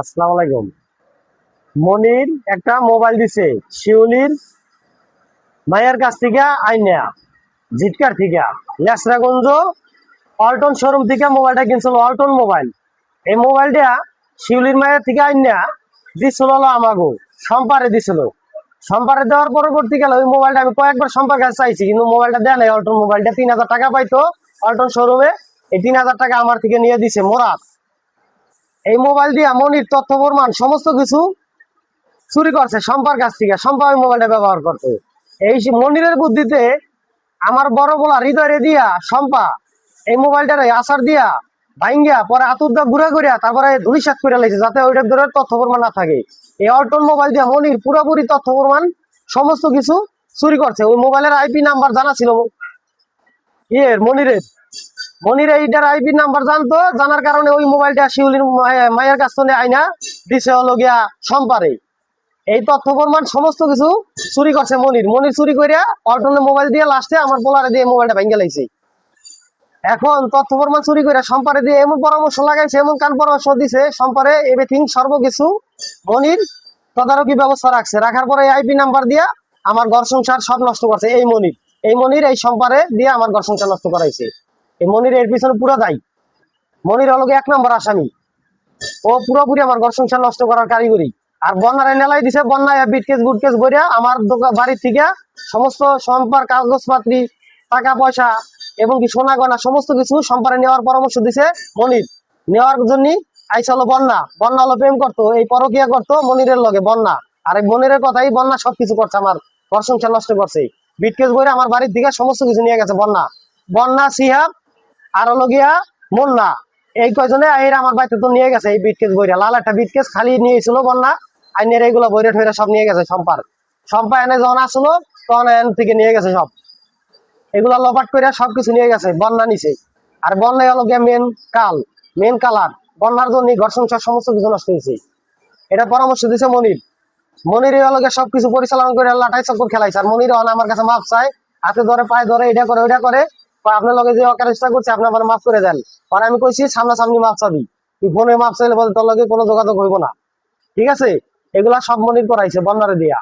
আসসালামু আলাইকুম। মনির একটা মোবাইল দিছে শিউলির মায়ের কাছ থেকে আইনা জিটকার থেকে লেসরাগঞ্জ অল্টন শোরুম থেকে মোবাইলটা কিনছিল। অল্টন মোবাইল। এই মোবাইলটা শিউলির মায়ের থেকে আইনা দিছিল হলো আমাগো সম্পারে দিছিল। সম্পারে দেওয়ার পরবর্তীকালে ওই মোবাইলটা আমি কয়েকবার সম্পার কাছে চাইছি, কিন্তু মোবাইলটা দেয় নাই। অল্টন মোবাইলটা 3,000 টাকা পাইতো অল্টন শোরুমে। এই 3,000 টাকা আমার থেকে নিয়ে দিছে মোরাদ। এই মোবাইল দিয়ে মনির তথ্য প্রমাণ সমস্ত কিছু চুরি করছে সম্পার কাছ থেকে। সম্পা ওই মোবাইলটা ব্যবহার করতো। এই মনিরের বুদ্ধিতে আমার বড় বলা হৃদয়ে দিয়া সম্পা এই মোবাইলটারে আসার দিয়া ভাঙ্গিয়া পরে আতুরদা ঘুরে ঘুরিয়া তারপরে ধুলিসাত করে লাইছে, যাতে ওইটার ধরে তথ্য প্রমাণ না থাকে। এই অল্টন মোবাইল দিয়া মনির পুরোপুরি তথ্য প্রমাণ সমস্ত কিছু চুরি করছে। ওই মোবাইলের আইপি নাম্বার জানা ছিল মনিরের। মনির এইটার আইপি নাম্বার জানতো, জানার কারণে ওই মোবাইলটা শিউলির মায়ের কাছ থেকে আইনা দিছে হলো গিয়া সম্পারে। এই তথ্য প্রমাণ সমস্ত কিছু চুরি করছে মনির। মনির চুরি করিয়া অল্টনের মোবাইল দিয়ে লাস্টে আমার পোলারে দিয়ে মোবাইলটা ভেঙে লাইছে। এখন তথ্য প্রমাণ চুরি করে সম্পারে দিয়ে এমন পরামর্শ লাগাইছে, এমন কান পরামর্শ দিছে সম্পারে এভরিথিং সর্বকিছু মনির তদারকি ব্যবস্থা রাখছে। রাখার পরে আইপি নাম্বার দিয়া আমার ঘর সংসার সব নষ্ট করছে এই মনির। এই মনির এই সম্পারে দিয়ে আমার ঘর সংসার নষ্ট করাইছে। এই মনির এর পিছনে পুরো দায়ী। মনির হলো 1 নম্বর আসামি। ও পুরোপুরি আমার ঘর সংসার নষ্ট করার কারিগরি। আর বন্যার নেলাই দিছে। বন্যায় বিটকেস গুটকেস ভরিয়া আমার বাড়ির থেকে সমস্ত সম্পার কাগজপাতি টাকা পয়সা এবং কি সোনা গয়না সমস্ত কিছু সম্পারে নেওয়ার পরামর্শ দিছে মনির। নেওয়ার জন্য আইসালো বন্যা। বন্যা হলো প্রেম করতো, এই পরকিয়া করতো মনিরের লগে বন্যা। আর এই মনিরের কথাই বন্যা সবকিছু করছে, আমার ঘর সংসার নষ্ট করছে। বিটকেস ভরে আমার বাড়ির থেকে সমস্ত কিছু নিয়ে গেছে বন্যা। বন্যা সিহাব আর হলো গিয়া মুন্না, এই কয়জনে এর আমার বাড়িতে তো নিয়ে গেছে। এই বিটকেস বইরা লাল একটা বিটকেস খালি নিয়েছিল বন্যা। আইনের এইগুলো বইরে ঠইরা সব নিয়ে গেছে সম্পার। সম্পা এনে যখন আসলো তখন এন থেকে নিয়ে গেছে সব। এগুলা লপাট করে সবকিছু নিয়ে গেছে বন্যা নিচে। আর বন্যায় হলো গিয়ে মেন কালার। বন্যার জন্য ঘর সংসার সমস্ত কিছু নষ্ট হয়েছে। এটা পরামর্শ দিছে মনির। মনির হলো গিয়ে সবকিছু পরিচালনা করে লাটাই চক্কর খেলাইছে। আর মনির আমার কাছে মাপ চায়, হাতে ধরে পায়ে ধরে এটা করে ওইটা করে। আপনার লগে যে অকারেস্টা করছে আপনি আমার মাফ করে দেন। আর আমি কইছি সামনাসামনি মাপ চাবি, তুই ফোনে মাপ চাইলে বলে তোর লগে কোনো যোগাযোগ হইব না। ঠিক আছে, এগুলা সব মনির করাইছে বন্যারে দিয়া।